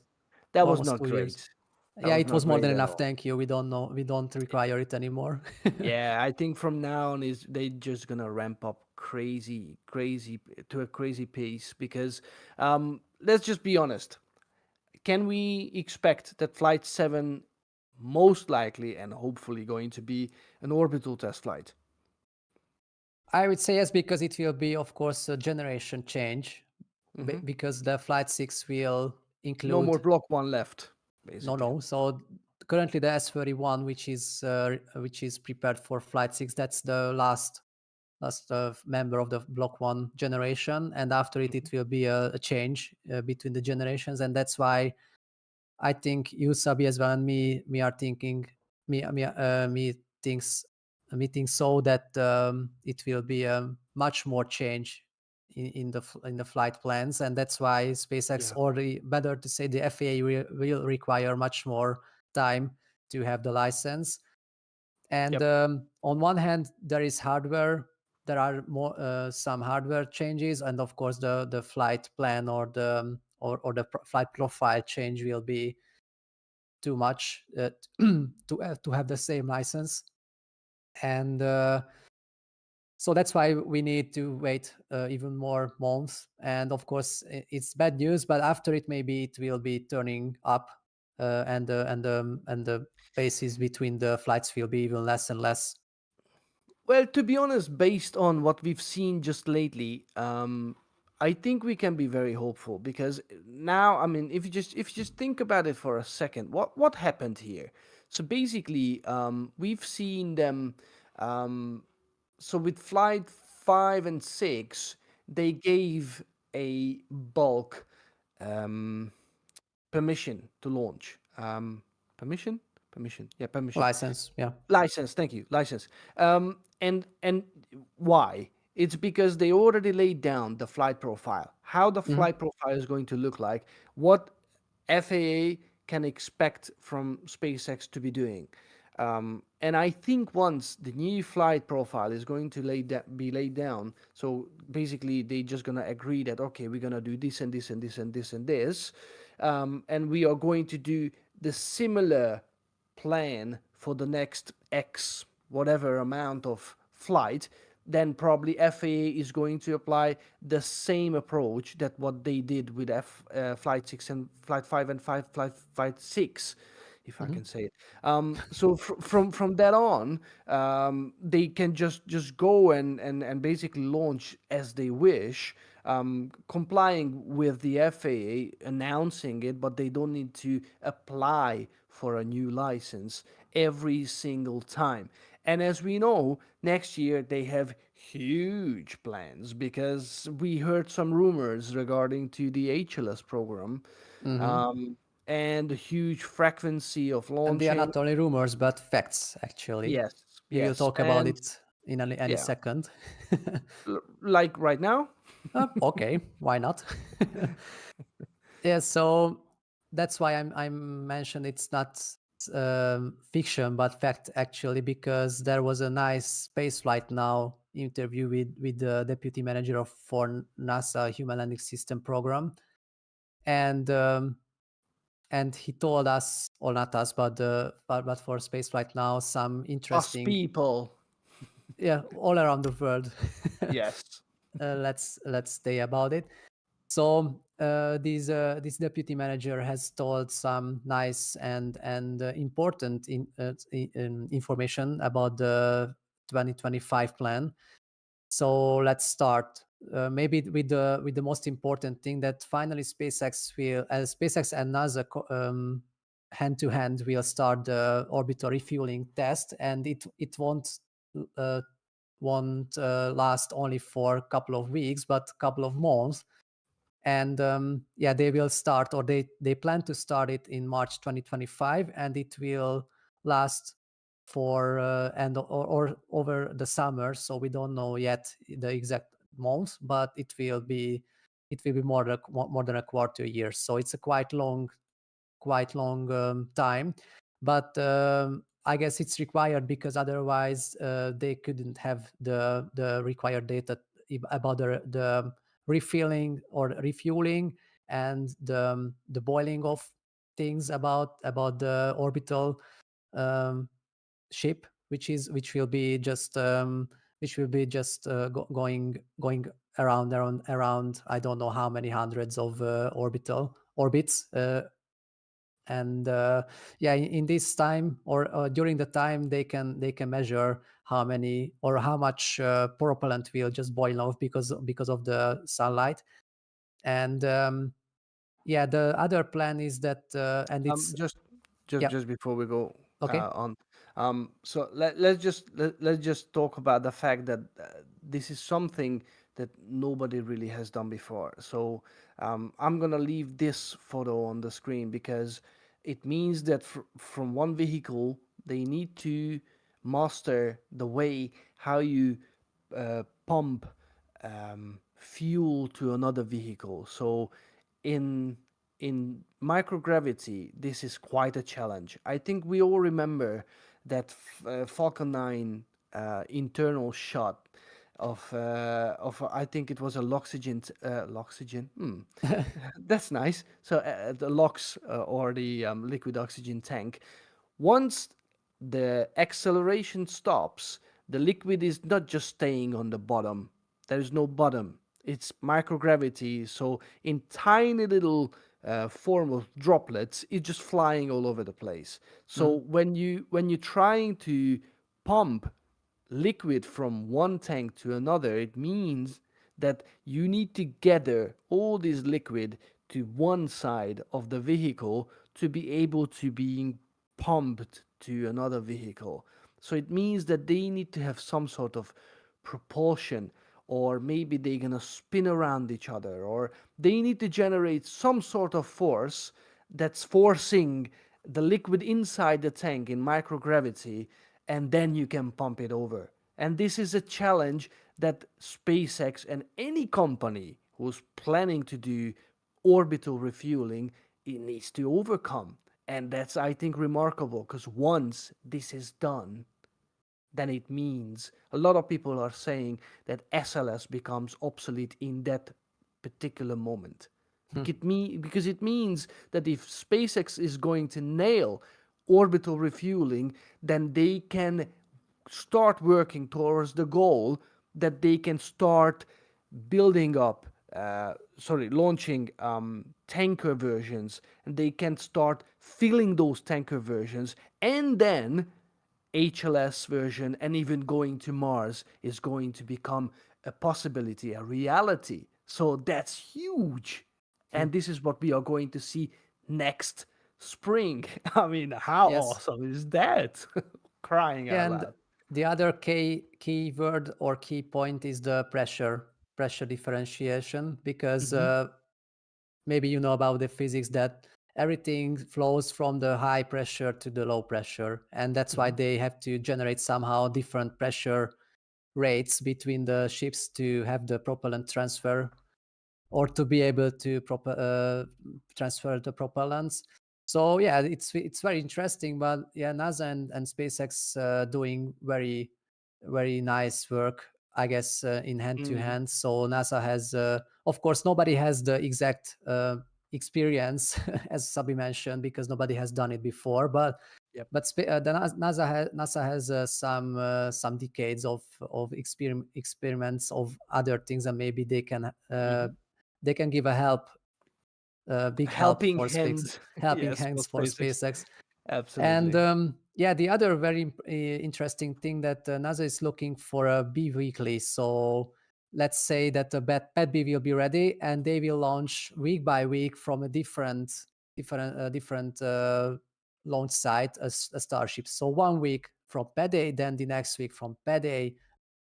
that was almost not 2 years. great. That Yeah, was it was not more great than at enough. all. Thank you. We don't require it anymore. Yeah, I think from now on is they just gonna ramp up crazy to a crazy pace because let's just be honest. Can we expect that Flight 7 most likely and hopefully going to be an orbital test flight? I would say yes, because it will be, of course, a generation change, Hmm. because the Flight 6 will No more include. Block 1 left, No, basically. no. So currently the S31, which is prepared for Flight 6, that's the last member of the Block 1 generation, and after it, Mhm. it will be a change between the generations, and that's why I think you, Sabi, as well, and me are thinking, me thinks so that it will be much more change in the flight plans, and that's why SpaceX, Yeah. or better to say, the FAA will require much more time to have the license. And Yep. on one hand, there is hardware. There are more some hardware changes, and of course, the flight plan or the flight profile change will be too much to have the same license. And so that's why we need to wait even more months. And of course, it's bad news, but after it, maybe it will be turning up, and the basis between the flights will be even less and less. Well, to be honest, based on what we've seen just lately, I think we can be very hopeful because now, I mean, if you just think about it for a second, what happened here? So basically, we've seen them. Um, so with flight 5 and 6, they gave a bulk um, permission to launch. Permission, permission, yeah, permission. License, yeah. License, thank you, license. And why? It's because they already laid down the flight profile, how the Hmm. flight profile is going to look like, what FAA can expect from SpaceX to be doing. And I think once the new flight profile is going to be laid down, so basically they just gonna agree that okay, we're gonna do this and this and this and this and this, and we are going to do the similar plan for the next X whatever amount of flight, then probably FAA is going to apply the same approach that what they did with flight 6 and flight 5 and flight 6, if I Hmm. can say it. So from that on, they can just go and basically launch as they wish, complying with the FAA announcing it, but they don't need to apply for a new license every single time. And as we know, next year they have huge plans because we heard some rumors regarding to the HLS program, Hmm. um, and a huge frequency of And they are launching. not only rumors but facts, actually. Yes, We will yes, talk about and it in any yeah, second. like right now. Okay, why not? Yeah, so that's why I'm mentioned it's not fiction but fact, actually, because there was a nice spaceflight now interview with the deputy manager of for NASA Human Landing System program, and he told us, or not us, but for spaceflight now, some Us interesting, people. yeah, all around the world. Yes. Let's stay about it. So this deputy manager has told some nice and important information about the 2025 plan. So let's start maybe with the most important thing, that finally SpaceX and NASA hand to hand will start the orbital refueling test, and it uh, won't last only for a couple of weeks but a couple of months. And yeah, they will start, or they plan to start it in March 2025, and it will last for or over the summer. So we don't know yet the exact month, but it will be more than a quarter year. So it's a quite long time. But I guess it's required because otherwise they couldn't have the required data about the refilling or refueling, and the boiling of things about the orbital um, ship, which will be just going around I don't know how many hundreds of orbits, and yeah, in this time, or during the time, they can measure how many or how much propellant will just boil off because of the sunlight. And yeah, the other plan is that and Um, it's just just yeah. just before we go Okay. on, so let's just talk about the fact that this is something that nobody really has done before. So I'm gonna leave this photo on the screen because it means that from one vehicle they need to master the way how you pump fuel to another vehicle. So in in microgravity, this is quite a challenge. I think we all remember that Falcon 9 internal shot of I think it was a Loxygen Loxygen. That's nice. So the LOX or the liquid oxygen tank. Once the acceleration stops, the liquid is not just staying on the bottom. There is no bottom. It's microgravity, so in tiny little form of droplets, it's just flying all over the place. So Mhm. when you're trying to pump liquid from one tank to another, it means that you need to gather all this liquid to one side of the vehicle to be able to being pumped to another vehicle. So it means that they need to have some sort of propulsion, or maybe they're gonna spin around each other, or they need to generate some sort of force that's forcing the liquid inside the tank in microgravity, and then you can pump it over. And this is a challenge that SpaceX and any company who's planning to do orbital refueling, it needs to overcome. And that's, I think, remarkable, because once this is done, then it means a lot of people are saying that SLS becomes obsolete in that particular moment. Because it means that if SpaceX is going to nail orbital refueling, then they can start working towards the goal that they can start building up, launching tanker versions, and they can start filling those tanker versions, and then HLS version and even going to Mars is going to become a possibility, a reality. So that's huge. And this is what we are going to see next spring. I mean, how Yes. awesome is that? Crying out And loud. the other key word or key point is the pressure differentiation, because Hmm. maybe you know about the physics that everything flows from the high pressure to the low pressure, and that's why Hmm. they have to generate somehow different pressure rates between the ships to have the propellant transfer, or to be able to transfer the propellants. So yeah, it's very interesting. But yeah, NASA and SpaceX doing very nice work, I guess, in hand to Hmm. hand. So NASA has, of course, nobody has the exact experience as Sabi mentioned, because nobody has done it before. But Yep. NASA has some decades of experiments of other things, and maybe Hmm. they can give a big help Helping for space hands. helping Yes, for hands for SpaceX. SpaceX. And Absolutely. yeah, the other very interesting thing that NASA is looking for a B weekly. So let's say that the PET-B will be ready, and they will launch week by week from a different launch site, a Starship. So one week from PET-A, then the next week from PET-A,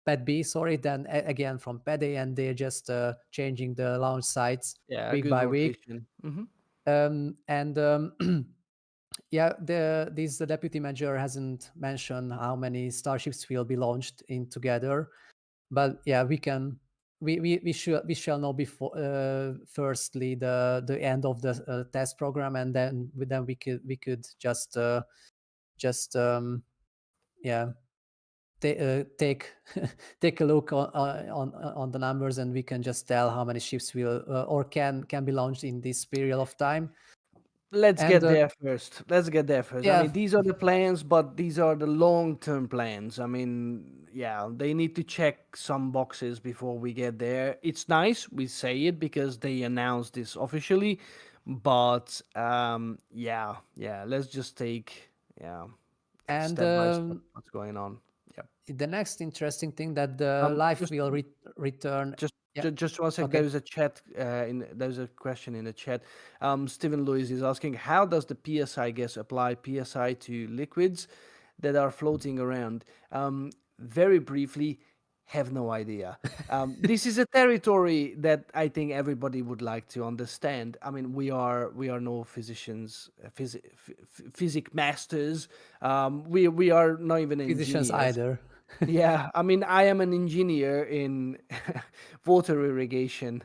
PET-B, sorry, then again from PET-A, and they're just changing the launch sites Yeah, a week good by week. rotation. Hmm. And yeah, the deputy major hasn't mentioned how many starships will be launched in together, but yeah, we shall know before, firstly, the end of the test program, and then we could just yeah, take take a look on the numbers, and we can just tell how many ships will or can be launched in this period of time. Let's And get there first. Let's get there first. I yeah, mean, these are the plans, but these are the long-term plans. I mean, yeah, they need to check some boxes before we get there. It's nice we say it because they announced this officially, but yeah, yeah. Let's just take, yeah, and step by step what's going on. Yep. the next interesting thing that the life Just will return. Just Yeah. just one sec. Okay. There's a chat. There's a question in the chat. Stephen Lewis is asking, how does the PSI gas apply PSI to liquids that are floating around? Very briefly, have no idea. This is a territory that I think everybody would like to understand. I mean, we are no physicians, physic masters. We are not even Physicians engineers. either. Yeah, I mean, I am an engineer in water irrigation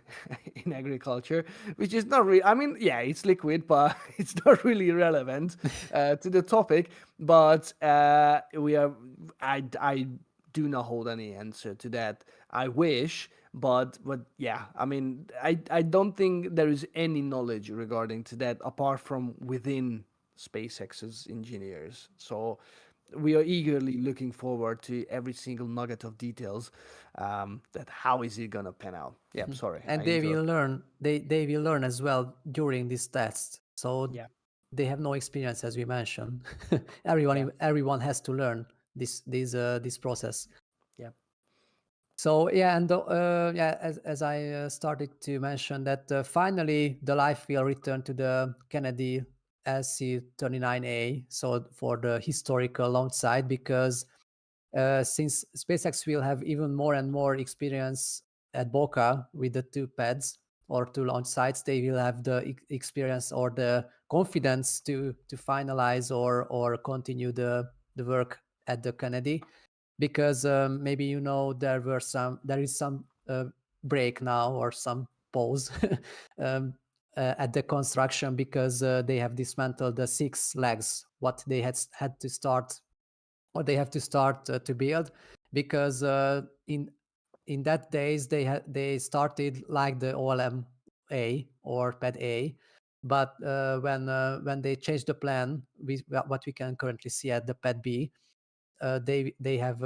in agriculture, which is not really, I mean, yeah, it's liquid, but it's not really relevant to the topic. But I do not hold any answer to that. I wish, but yeah, I mean, I don't think there is any knowledge regarding to that apart from within SpaceX's engineers. So we are eagerly looking forward to every single nugget of details. That how is it gonna pan out? Yep, sorry, I And they will interrupted. learn. They will learn as well during this test. So Yeah, they have no experience, as we mentioned. yeah, Everyone has to learn this process. yeah. So yeah, and yeah, as I started to mention that finally the life will return to the Kennedy LC-39A, so for the historical launch site, because since SpaceX will have even more and more experience at Boca with the two pads or two launch sites, they will have the experience or the confidence to finalize or continue the work at the Kennedy, because maybe there is some break now or some pause um, at the construction, because they have dismantled the six legs what they had to start, or they have to start to build, because in that days they started like the OLM A or pad A, but when they changed the plan, what we can currently see at the pad B, they have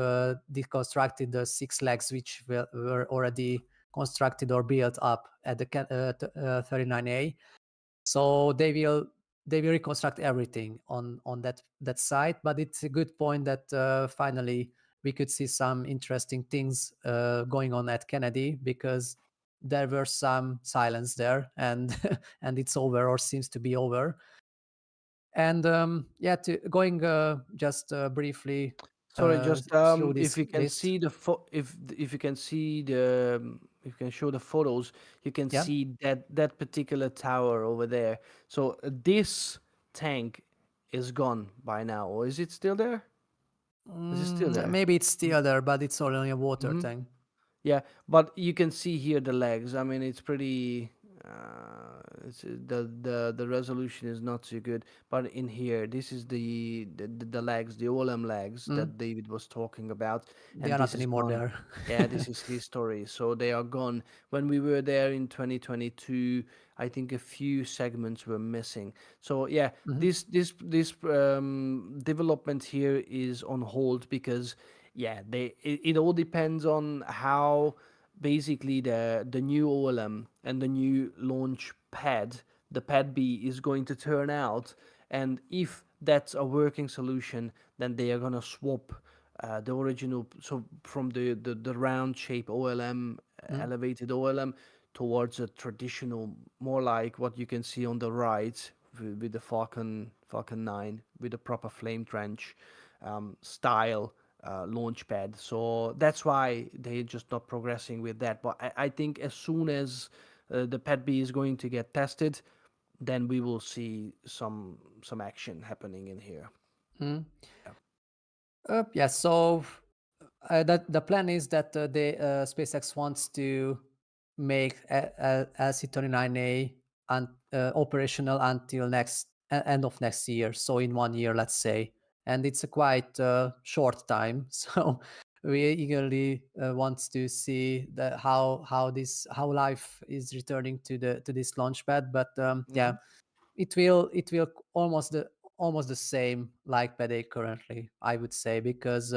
deconstructed the six legs which were already constructed or built up at the 39A. So they will reconstruct everything on that site. But it's a good point that finally we could see some interesting things going on at Kennedy, because there were some silence there, and and it's over or seems to be over. And yeah, going just briefly Sorry, just through if this you can list. see if you can see the if you can show the photos, you can Yeah. see that particular tower over there. So this tank is gone by now, or is it still there? Is it still there? Maybe it's still there, but it's only a water Mm-hmm. tank. Yeah, but you can see here the legs. I mean, it's pretty. The resolution is not too good, but in here, this is the legs, the OLM legs Mm, that David was talking about, they and are not this is anymore gone. there. Yeah, this is history. So they are gone. When we were there in 2022, I think a few segments were missing. So yeah, Mhm. this development here is on hold because yeah, it all depends on how basically the new OLM and the new launch pad, the pad B, is going to turn out, and if that's a working solution, then they are gonna swap the original, so from the round shape OLM, Mm. elevated OLM, towards a traditional, more like what you can see on the right with the Falcon 9 with a proper flame trench style launch pad. So that's why they're just not progressing with that. But I think as soon as the pad B is going to get tested, then we will see some action happening in here. Mm. Yeah. Yeah. So that the plan is that SpaceX wants to make LC-39A operational until end of next year. So in 1 year, let's say, and it's a quite short time. So we eagerly want to see how life is returning to this launch pad. But yeah, Hmm. it will almost the same like pad A currently, I would say, because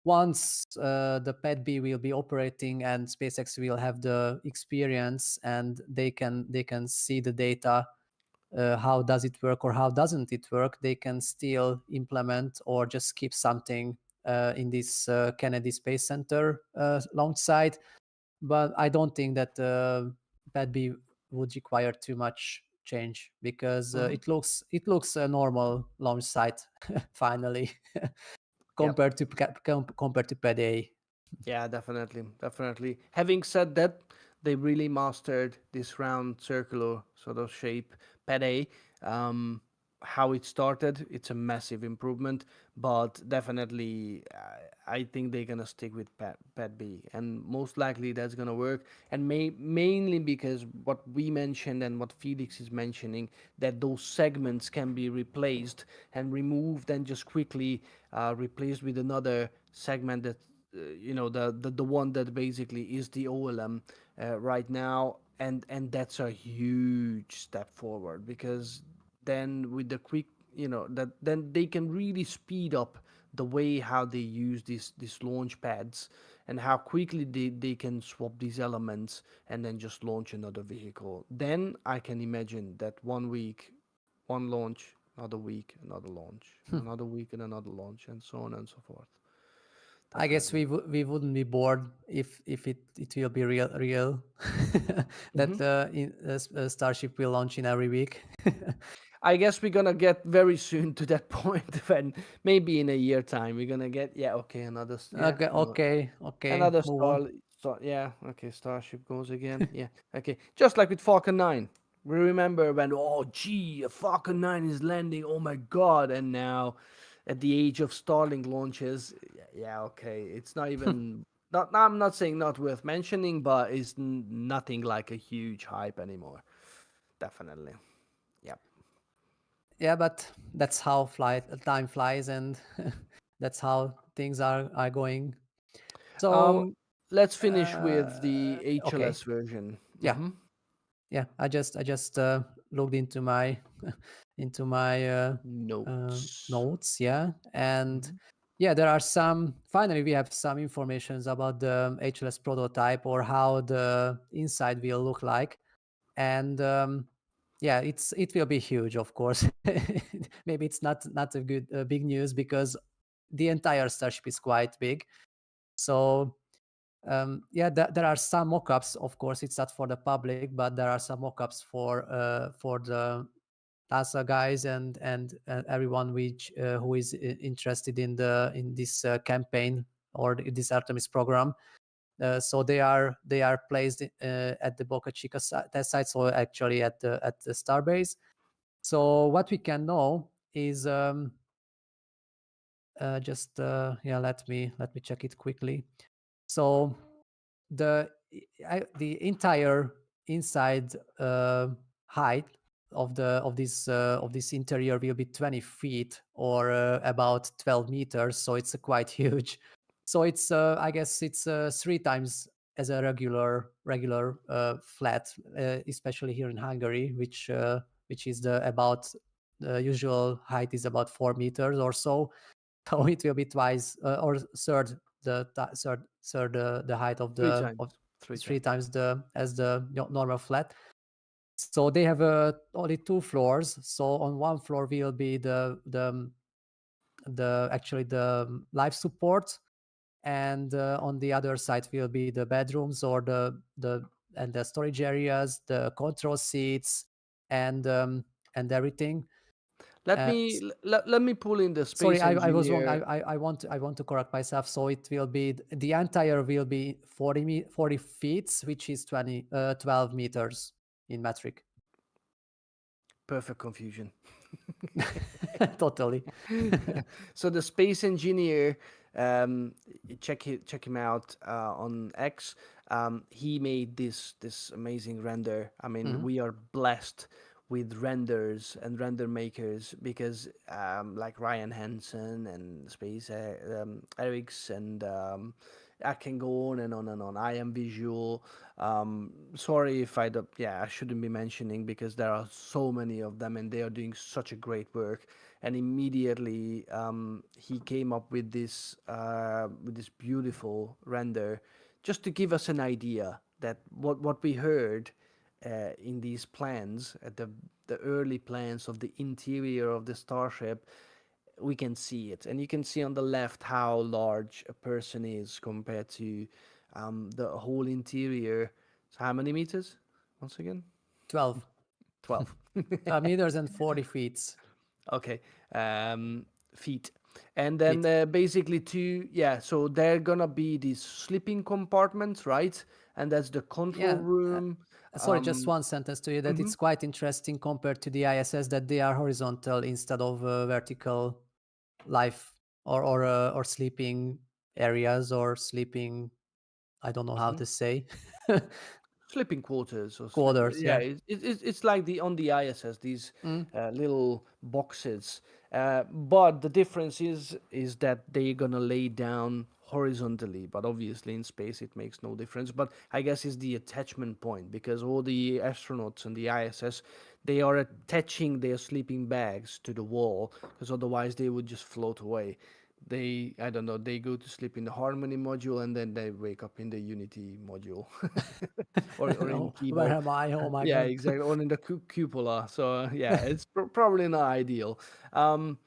once the pad B will be operating and SpaceX will have the experience and they can see the data, how does it work or how doesn't it work, they can still implement or just skip something in this Kennedy Space Center launch site. But I don't think that pad B would require too much change, because Hmm. it looks a normal launch site finally, Yep. compared to pad A. Yeah, definitely, definitely. Having said that, they really mastered this round circular sort of shape pad A. Um, how it started, it's a massive improvement, but definitely I think they're gonna stick with Pad B, and most likely that's gonna work. And mainly because what we mentioned and what Felix is mentioning, that those segments can be replaced and removed and just quickly replaced with another segment that the one that basically is the OLM right now, and that's a huge step forward, because then with the quick, that then they can really speed up the way how they use these launch pads, and how quickly they can swap these elements and then just launch another vehicle. Then I can imagine that 1 week, one launch, another week, another launch, another week and another launch, and so on and so forth. I guess Definitely. we wouldn't be bored if it will be real Hmm. that Starship will launch in every week. I guess we're gonna get very soon to that point when maybe in a year time we're gonna get, yeah, okay, Okay, okay, okay. another Move on. yeah, okay, Starship goes again. Yeah, okay. Just like with Falcon 9. We remember when, oh, gee, a Falcon 9 is landing, oh my god, and now at the age of Starlink launches, yeah, okay, it's not even, I'm not saying not worth mentioning, but it's nothing like a huge hype anymore. Definitely. Yep. Yeah, but that's how time flies, and that's how things are going. Um, So, let's finish with the okay, HLS version. yeah, yeah. I just looked into my Notes. notes, yeah, and Mhm. yeah, there are some. Finally, we have some informations about the HLS prototype, or how the inside will look like, and yeah, it will be huge, of course. Maybe it's not a good big news, because the entire Starship is quite big. So yeah, there are some mock-ups. Of course, it's not for the public, but there are some mock-ups for the NASA guys, and everyone who is interested in this campaign, or this Artemis program. So they are placed at the Boca Chica test site, so actually at the Starbase. So what we can know is just yeah, let me check it quickly. So the the entire inside height of this interior will be 20 feet, or about 12 meters. So it's quite huge. So it's I guess it's 3 times as a regular flat, especially here in Hungary, which is the about the usual height is about 4 meters or so. So it will be twice, or third the height of Three the times. of Three 3 times times. the as the normal flat. So they have only 2 floors. So on one floor will be the actually the life support, and on the other side will be the bedrooms, or the and the storage areas, the control seats, and everything. Let me pull in the Sorry, space I was wrong. engineer. I want to correct myself. So it will be the entire will be 40 feet, which is 12 meters in metric. Perfect confusion. Totally. So the space engineer, um, check him out on X. He made this amazing render. I mean, Mhm. we are blessed with renders and render makers, because like Ryan Hansen and Space Erics, and I can go on and on and on. I am visual. Sorry if I don't, yeah, I shouldn't be mentioning, because there are so many of them and they are doing such a great work. And immediately he came up with this beautiful render, just to give us an idea that what we heard in these plans, at the early plans of the interior of the Starship, we can see it. And you can see on the left how large a person is compared to the whole interior. So how many meters? Once again, 12 12. meters and 40 feet. Okay, feet. And then Feet. basically two, yeah, so they're gonna be these sleeping compartments, right? And that's the control Yeah. room. Sorry, just one sentence to you that Mhm. it's quite interesting compared to the ISS that they are horizontal instead of vertical life or sleeping areas or sleeping. I don't know how Mhm. to say Sleeping quarters or sleep. quarters. Yeah, Yeah. it's like the on the ISS these Mm. little boxes. But the difference is that they're gonna lay down horizontally. But obviously in space it makes no difference. But I guess it's the attachment point because all the astronauts on the ISS they are attaching their sleeping bags to the wall because otherwise they would just float away. They I don't know they go to sleep in the harmony module and then they wake up in the unity module or in Oh, where Kibo. am I? Oh my Yeah, god. exactly. Or in the cupola. So yeah, it's probably not ideal. Um,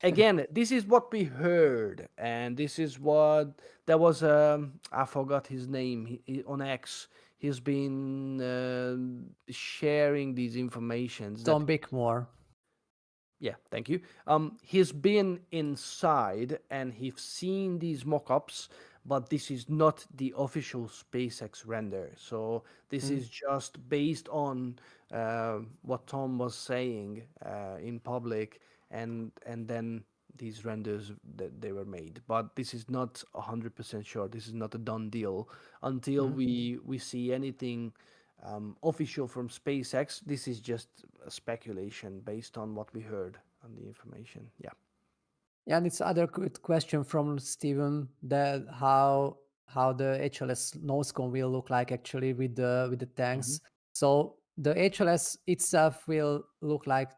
Again, this is what we heard, and this is what there was. I forgot his name on X. He's been sharing these informations that Tom Bickmore. yeah, thank you. He's been inside and he's seen these mock-ups, but this is not the official SpaceX render. So this Mm. is just based on what Tom was saying in public, and then these renders that they were made. But this is not 100% sure. This is not a done deal until Mm. we see anything official from SpaceX. This is just a speculation based on what we heard on the information. Yeah. Yeah, and it's other good question from Steven that how the HLS nose cone will look like actually with the Hmm. tanks. So the HLS itself will look like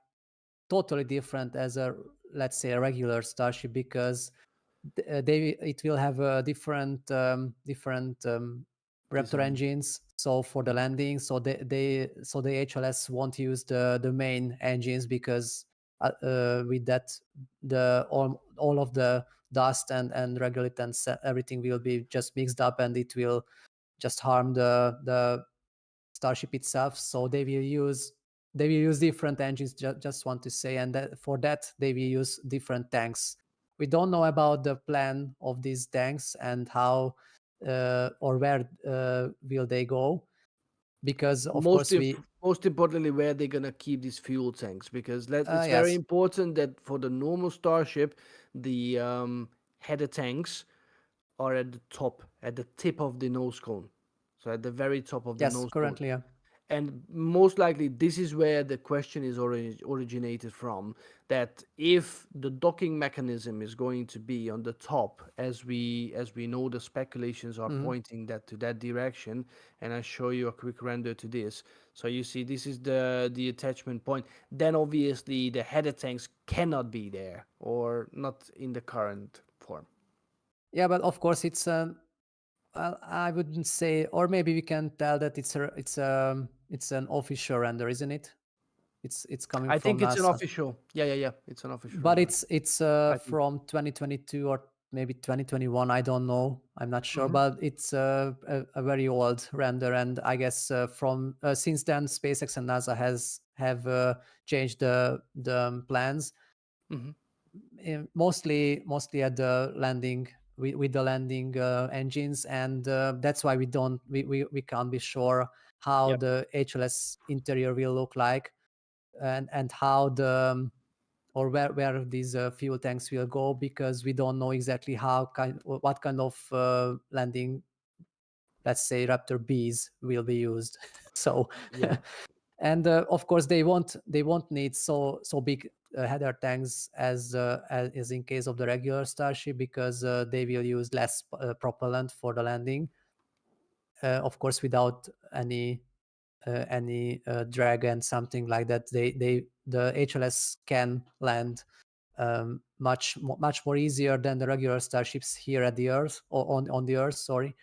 totally different as a, let's say, a regular Starship, because they it will have a different Raptor Design. engines. So for the Hmm. landing, so the HLS won't use the main engines, because with that, the all of the dust and regolith and everything will be just mixed up, and it will just harm the Starship itself. So they will use different engines. Just want to say, and that for that they will use different tanks. We don't know about the plan of these tanks and how or where will they go, because of Most course if, we most importantly, where they're gonna keep these fuel tanks because it's very yes, important that for the normal Starship, the header tanks are at the top, at the tip of the nose cone. So at the very top of the yes, nose cone. currently, yeah. And most likely this is where the question is originated from, that if the docking mechanism is going to be on the top, as we know the speculations are Mhm. pointing that to that direction. And I show you a quick render to this. So you see this is the attachment point. Then obviously the header tanks cannot be there or not in the current form. Yeah, but of course it's well, I wouldn't say, or maybe we can tell that it's an official render, isn't it? It's coming I from think it's an NASA. official, yeah, it's an official But render. it's I think. from 2022 or maybe 2021. I don't know. I'm not sure, Mhm. but it's a very old render, and I guess from since then, SpaceX and NASA has have changed the plans, Mhm. mostly at the landing with the landing engines, and that's why we can't be sure how Yep. the HLS interior will look like, and how the or where these fuel tanks will go, because we don't know exactly what kind of landing, let's say, Raptor Bs will be used. So Yeah. and of course they won't need so big header tanks as in case of the regular Starship, because they will use less propellant for the landing, of course without any drag and something like that. The HLS can land much more easier than the regular Starships here at the Earth, or on the Earth, sorry.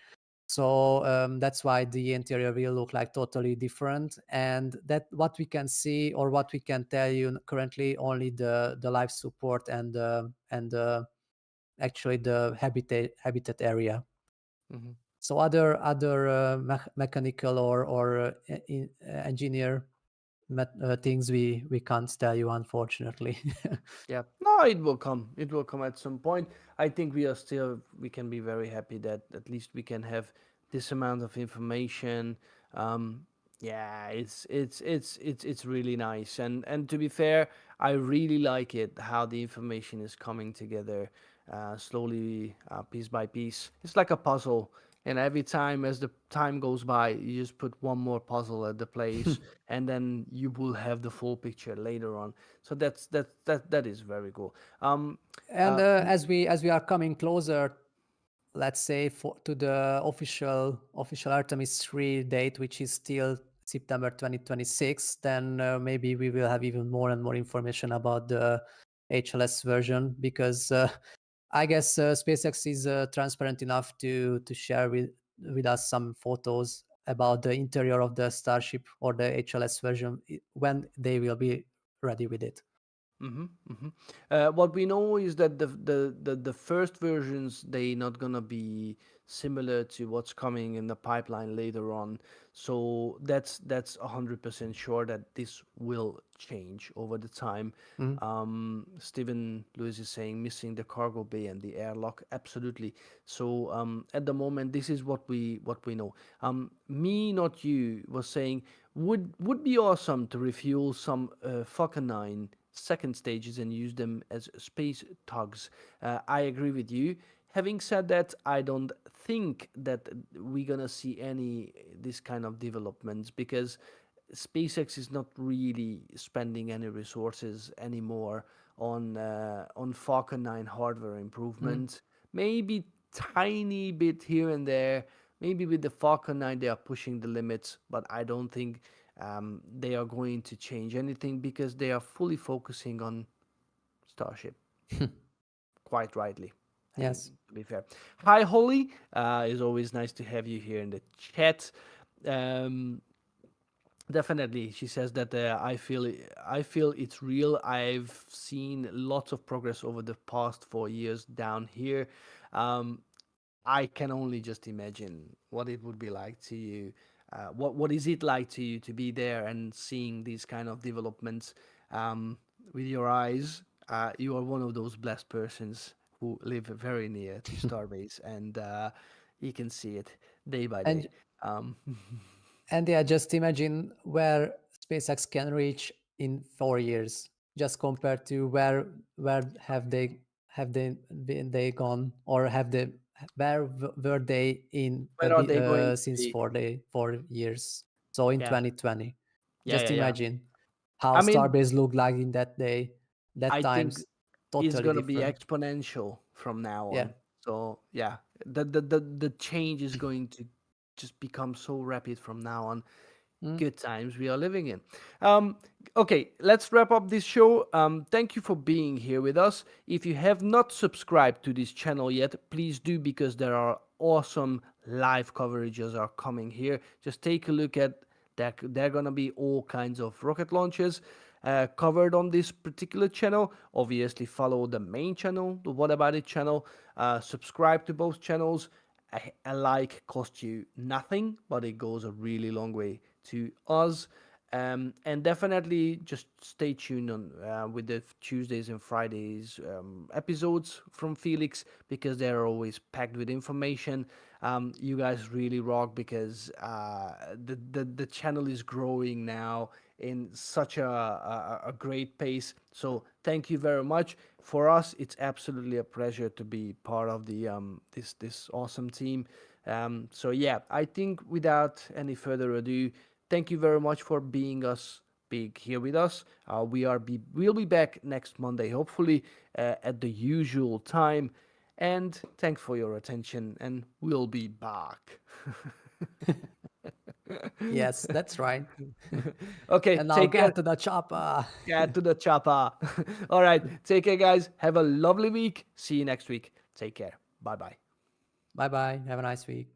So that's why the interior will look like totally different, and that what we can see or what we can tell you currently, only the life support and actually the habitat area. Hmm. So other mechanical or engineer things we can't tell you, unfortunately. Yeah. No, it will come. It will come at some point. I think we can be very happy that at least we can have this amount of information. Um, Yeah, it's really nice, and to be fair, I really like it how the information is coming together, slowly, piece by piece. It's like a puzzle, and every time as the time goes by, you just put one more puzzle at the place, and then you will have the full picture later on. So that is very cool. And Uh, as we are coming closer, let's say to the official Artemis 3 date, which is still September 2026, then maybe we will have even more and more information about the HLS version, because I guess SpaceX is transparent enough to share with us some photos about the interior of the Starship or the HLS version when they will be ready with it. hmm hmm what we know is that the first versions they not gonna be similar to what's coming in the pipeline later on. So that's 100% sure that this will change over the time. Mhm. Stephen Lewis is saying missing the cargo bay and the airlock. Absolutely. So at the moment, this is what we know. Me, not you, was saying would be awesome to refuel some Falcon 9 second stages and use them as space tugs. I agree with you. Having said that, I don't think that we're gonna see any this kind of developments because SpaceX is not really spending any resources anymore on Falcon 9 hardware Mm. improvement. Maybe tiny bit here and there. Maybe with the Falcon 9 they are pushing the limits, but I don't think they are going to change anything because they are fully focusing on Starship. Quite rightly. I mean, Yes. to be fair. Hi, Holly. It's always nice to have you here in the chat. Um, Definitely, she says that I feel it's real. I've seen lots of progress over the past 4 years down here. Um, I can only just imagine what it would be like to you. What is it like to you to be there and seeing these kind of developments with your eyes? You are one of those blessed persons who live very near to Starbase, and you can see it day by And day. Um, And yeah, just imagine where SpaceX can reach in 4 years, just compared to where have they been they gone, or were they in where are they going to since be? 4 years? So in Yeah, 2020, yeah, just yeah, yeah. imagine how I mean, Starbase looked like in that day. That I think time's it's totally gonna be different. exponential from now Yeah. on. So yeah, the change is going to just become so rapid from now on. Mm. Good times we are living in. Um, okay, let's wrap up this show. Thank you for being here with us. If you have not subscribed to this channel yet, please do because there are awesome live coverages are coming here. Just take a look at that. There are gonna be all kinds of rocket launches covered on this particular channel. Obviously, follow the main channel, the What About It channel. Subscribe to both channels. A like costs you nothing, but it goes a really long way to us. And definitely just stay tuned on with the Tuesdays and Fridays episodes from Felix because they're always packed with information. You guys really rock because the channel is growing now in such a great pace. So thank you very much. For us, it's absolutely a pleasure to be part of the this awesome team. So yeah, I think without any further ado, thank you very much for being us big here with us. We'll be back next Monday, hopefully at the usual time. And thanks for your attention, and we'll be back. Yes, that's right. Okay, And now take care. get to the chopper. Get to the chopper. All right, take care, guys. Have a lovely week. See you next week. Take care. Bye bye. Bye bye. Have a nice week.